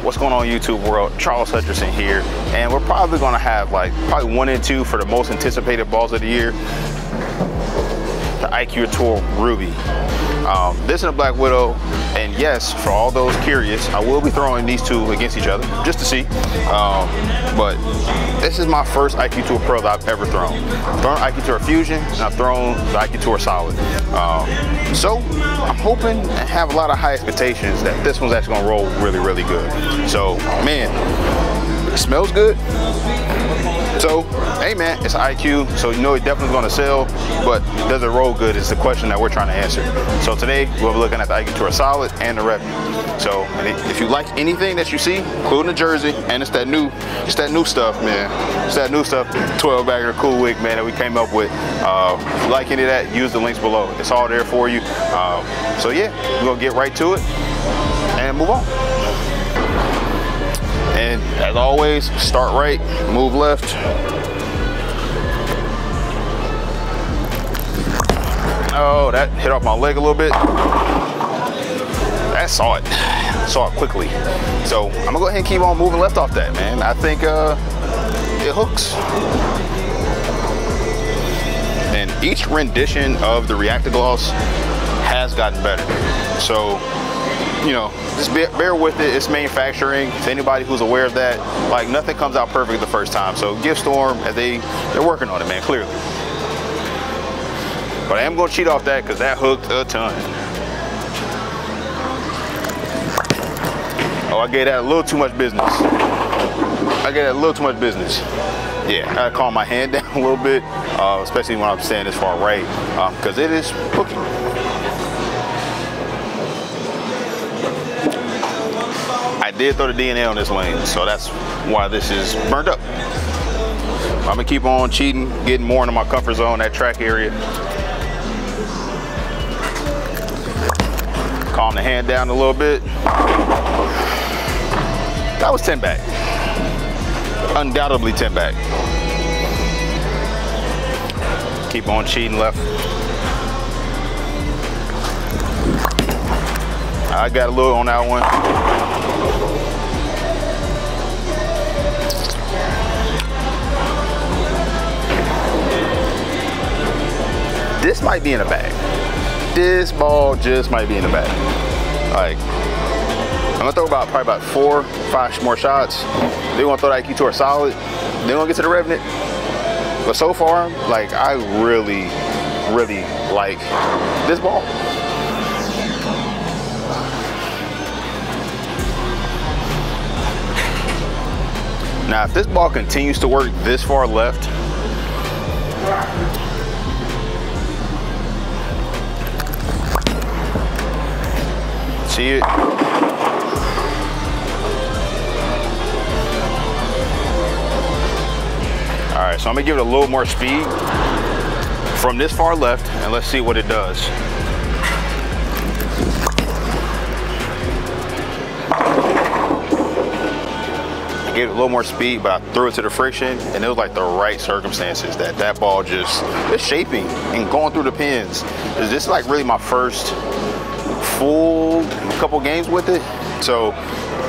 What's going on YouTube world? Charles Hutcherson here, and we're probably gonna have like probably 1 and 2 for the most anticipated balls of the year. The IQ Tour Ruby. This is a Black Widow, and yes, for all those curious, I will be throwing these two against each other just to see. But this is my first IQ Tour Pro that I've ever thrown. I've thrown IQ Tour Fusion, and I've thrown the IQ Tour Solid. So I'm hoping and have a lot of high expectations that this one's actually gonna roll really, really good. So man, it smells good. So, hey man, it's IQ, so you know it definitely gonna sell, but does it roll good is the question that we're trying to answer. So today, we'll be looking at the IQ Tour Solid and the Revenue. So, if you like anything that you see, including the jersey, and it's that new stuff, man. It's that new stuff, 12-bagger Cool Wick, man, that we came up with. If you like any of that, use the links below. It's all there for you. So yeah, we're gonna get right to it and move on. And as always, start right, move left. Oh, that hit off my leg a little bit. I saw it quickly. So I'm gonna go ahead and keep on moving left off that, man. I think it hooks. And each rendition of the Reactor Gloss has gotten better. So, you know, just bear with it. It's manufacturing. To anybody who's aware of that, like nothing comes out perfect the first time. So give Storm, as they're working on it, man, clearly. But I am gonna cheat off that because that hooked a ton. Oh, I gave that a little too much business. Yeah, I gotta calm my hand down a little bit, especially when I'm standing this far right, because it is hooking. I did throw the DNA on this lane, so that's why this is burned up. I'm gonna keep on cheating, getting more into my comfort zone, that track area. Calm the hand down a little bit. That was 10 back. Undoubtedly 10 back. Keep on cheating left. I got a little on that one. This might be in the bag. This ball just might be in the bag. Like, I'm gonna throw probably about 4 or 5 more shots. They're gonna throw the IQ Tour Solid. They're gonna get to the Revenant. But so far, like, I really, really like this ball. Now, if this ball continues to work this far left, see it? All right, so I'm gonna give it a little more speed from this far left, and let's see what it does. I gave it a little more speed, but I threw it to the friction, and it was like the right circumstances that ball just is shaping and going through the pins. This is like really my first full couple games with it. So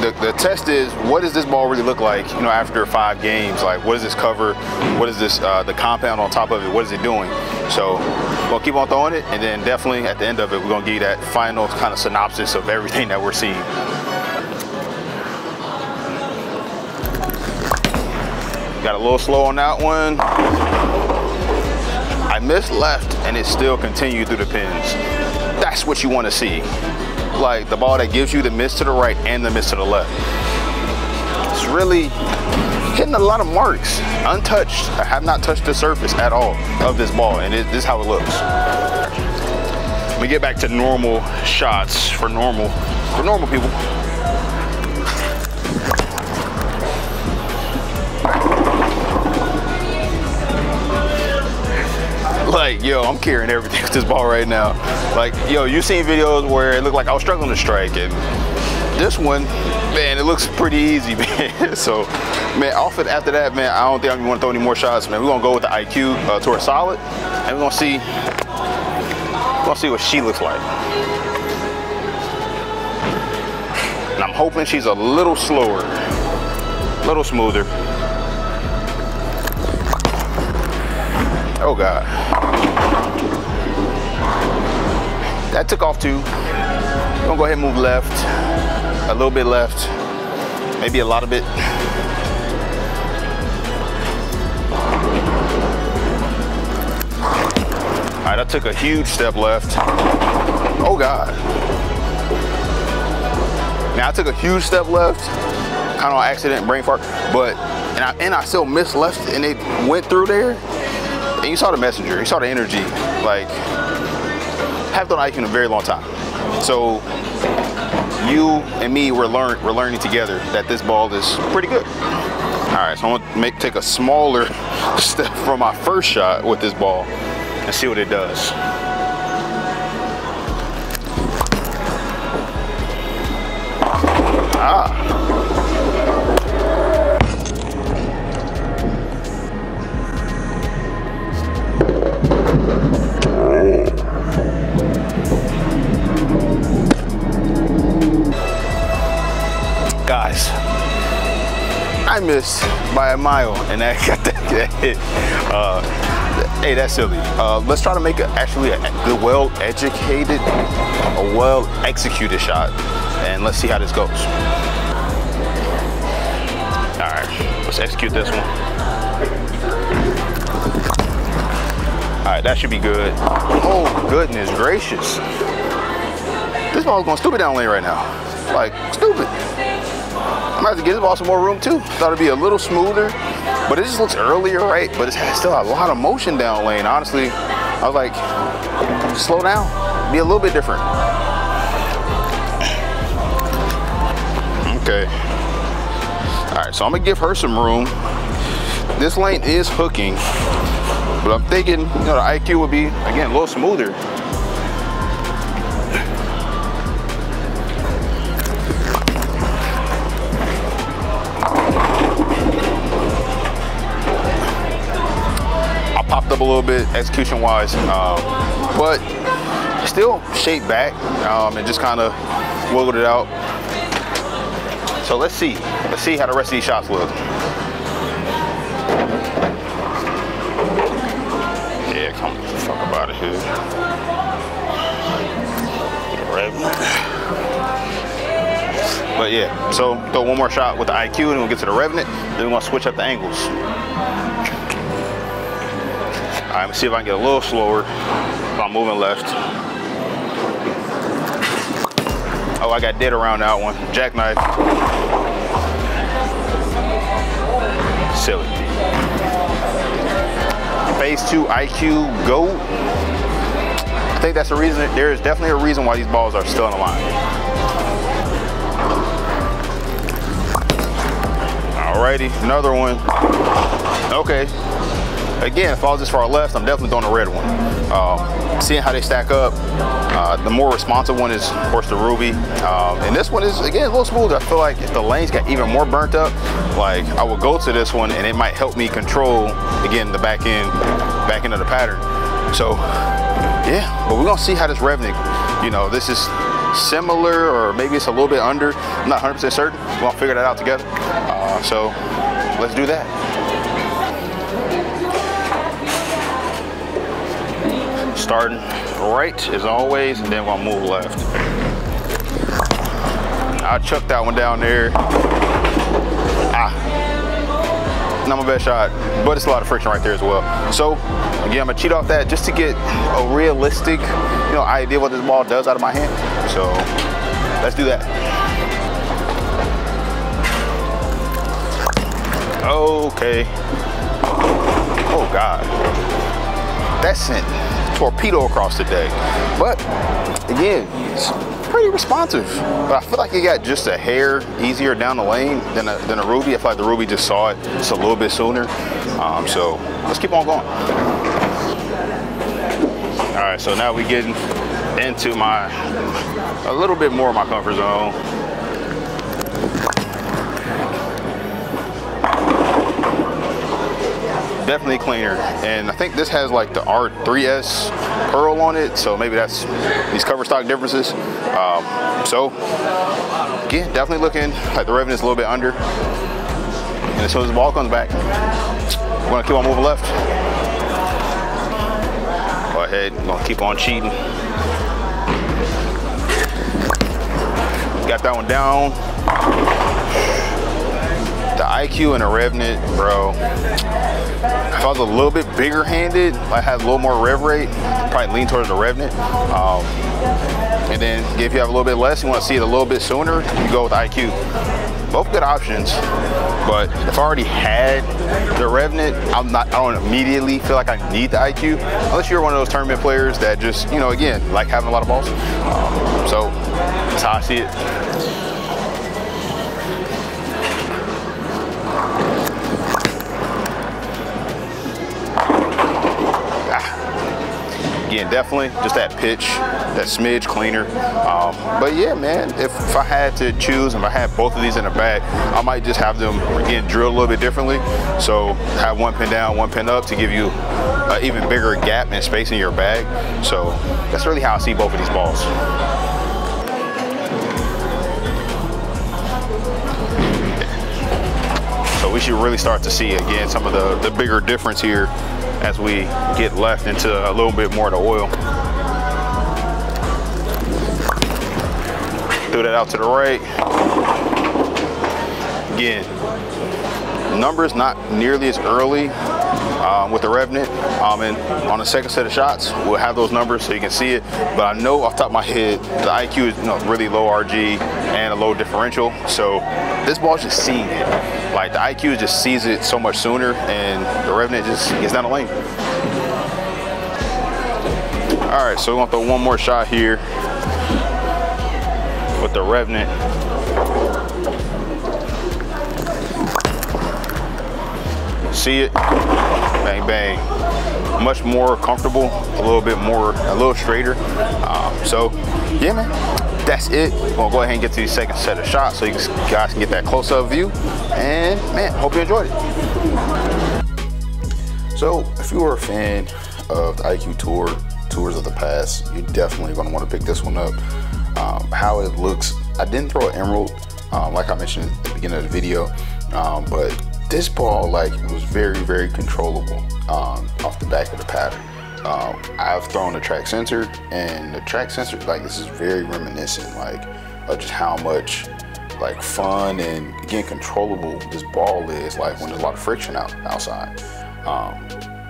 the test is, what does this ball really look like, you know, after 5 games? Like, what does this cover? What is this, the compound on top of it, what is it doing? So we'll keep on throwing it, and then definitely at the end of it, we're gonna give you that final kind of synopsis of everything that we're seeing. Got a little slow on that one. I missed left, and it still continued through the pins. That's what you want to see. Like the ball that gives you the miss to the right and the miss to the left. It's really hitting a lot of marks, untouched. I have not touched the surface at all of this ball, and this is how it looks. We get back to normal shots for normal people. Like, yo, I'm carrying everything with this ball right now. Like, yo, you've seen videos where it looked like I was struggling to strike, and this one, man, it looks pretty easy, man. So, man, after that, man, I don't think I'm gonna throw any more shots, man. We're gonna go with the IQ Tour Solid, and we're gonna see what she looks like. And I'm hoping she's a little slower, a little smoother. Oh God. That took off too. I'm gonna go ahead and move left, a little bit left, maybe a lot of it. All right, I took a huge step left. Oh God. Now I took a huge step left, kind of on accident, brain fart, but, and I still missed left and it went through there. And you saw the messenger, you saw the energy. Like, haven't done IQ in a very long time. So you and me, we're learning together that this ball is pretty good. All right, so I'm gonna take a smaller step from my first shot with this ball and see what it does. Guys, I missed by a mile and I got that hit. Hey, that's silly. Let's try to make actually a good, well-educated, a well-executed shot, and let's see how this goes. All right, let's execute this one. All right, that should be good. Oh, goodness gracious. This ball's going stupid down lane right now. Like, stupid. I might have to give this ball some more room too. Thought it'd be a little smoother, but it just looks earlier, right? But it has still a lot of motion down lane. Honestly, I was like, slow down, be a little bit different. Okay. All right, so I'm gonna give her some room. This lane is hooking, but I'm thinking, you know, the IQ would be, again, a little smoother. Popped up a little bit execution wise, but still shaped back and just kind of wiggled it out. So let's see how the rest of these shots look. Yeah, come the fuck up out of here. But yeah, so throw one more shot with the IQ and we'll get to the Revenant. Then we're gonna switch up the angles. All right, let's see if I can get a little slower if I'm moving left. Oh, I got dead around that one. Jackknife. Silly. Phase 2 IQ GOAT. I think that's the reason, there is definitely a reason why these balls are still in the line. Alrighty, another one. Okay. Again, if I was this far left, I'm definitely throwing a red one. Seeing how they stack up, the more responsive one is, of course, the Ruby. And this one is, again, a little smoother. I feel like if the lanes got even more burnt up, like I would go to this one and it might help me control, again, the back end of the pattern. So, yeah, but we're gonna see how this Revenant, you know, this is similar or maybe it's a little bit under. I'm not 100% certain. We're gonna figure that out together. So let's do that. Starting right as always, and then we'll move left. I chucked that one down there. Not my best shot, but it's a lot of friction right there as well. So again, I'm gonna cheat off that just to get a realistic, you know, idea what this ball does out of my hand. So let's do that. Okay. Oh God, that sent torpedo across the deck. But again, it's pretty responsive. But I feel like it got just a hair easier down the lane than a Ruby. I feel like the Ruby just saw it just a little bit sooner. So let's keep on going. All right, so now we getting into a little bit more of my comfort zone. definitely cleaner. And I think this has like the R3S pearl on it, so maybe that's these cover stock differences. So again, definitely looking like the Revenant's a little bit under. And as soon as the ball comes back, we're gonna keep on moving left. Go ahead, we're gonna keep on cheating. Got that one down. The IQ and the Revenant, bro. If I was a little bit bigger handed, I had a little more rev rate, probably lean towards the Revenant. And then if you have a little bit less, you want to see it a little bit sooner, you go with the IQ. Both good options, but if I already had the Revenant, I don't immediately feel like I need the IQ, unless you're one of those tournament players that just, you know, again, like having a lot of balls. So that's how I see it. Again, definitely just that pitch, that smidge cleaner. But yeah, man, if I had to choose, if I had both of these in a bag, I might just have them, again, drilled a little bit differently. So have one pin down, one pin up to give you an even bigger gap and space in your bag. So that's really how I see both of these balls. So we should really start to see, again, some of the bigger difference here as we get left into a little bit more of the oil. Throw that out to the right. Again, numbers not nearly as early with the Revenant. And on the second set of shots, we'll have those numbers so you can see it. But I know off the top of my head, the IQ is, you know, really low RG and a low differential. So this ball's just seeing it. Like the IQ just sees it so much sooner, and the Revenant just gets down the lane. All right, so we're gonna throw one more shot here with the Revenant. See it? Bang, bang. Much more comfortable, a little straighter. So yeah, man, that's it. We're gonna go ahead and get to the second set of shots so you guys can get that close-up view. And man, hope you enjoyed it. So if you were a fan of the IQ tours of the past, you're definitely gonna want to pick this one up. How it looks, I didn't throw an emerald, like I mentioned at the beginning of the video, but this ball, like, it was very, very controllable off the back of the pattern. I've thrown a track sensor, and the track sensor, like, this is very reminiscent, like, of just how much, like, fun and, again, controllable this ball is, like, when there's a lot of friction outside.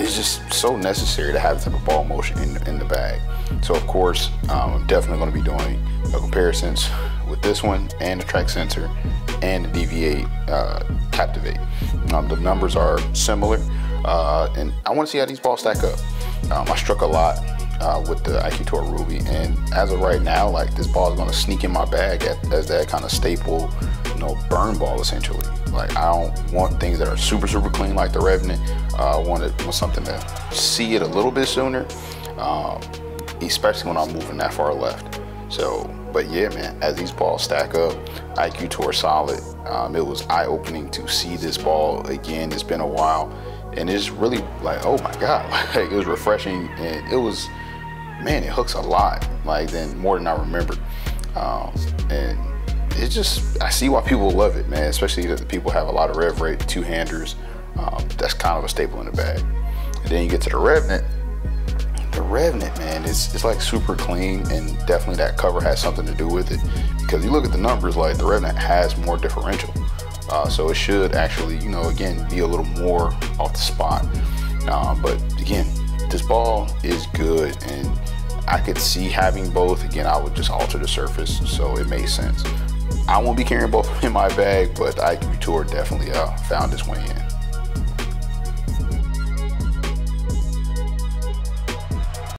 It's just so necessary to have this type of ball motion in the bag. So, of course, I'm definitely going to be doing comparisons with this one and the track sensor and the DV8 Captivate. The numbers are similar, and I want to see how these balls stack up. I struck a lot with the IQ Tour Ruby, and as of right now, like, this ball is going to sneak in my bag as that kind of staple, you know, burn ball essentially. Like, I don't want things that are super, super clean like the Revenant. I want something to see it a little bit sooner, especially when I'm moving that far left. So, but yeah, man, as these balls stack up, IQ Tour solid. It was eye-opening to see this ball again. It's been a while, and it's really like, oh my God, like, it was refreshing, and it was, man, it hooks a lot, like, more than I remembered. And it's just, I see why people love it, man, especially that the people have a lot of rev rate, two-handers. That's kind of a staple in the bag. And then you get to the Revenant. The Revenant, man, it's like super clean, and definitely that cover has something to do with it, because you look at the numbers, like, the Revenant has more differential, so it should actually, you know, again, be a little more off the spot. But again, this ball is good, and I could see having both. Again, I would just alter the surface, so it made sense. I won't be carrying both in my bag, but the IQ Tour definitely found its way in.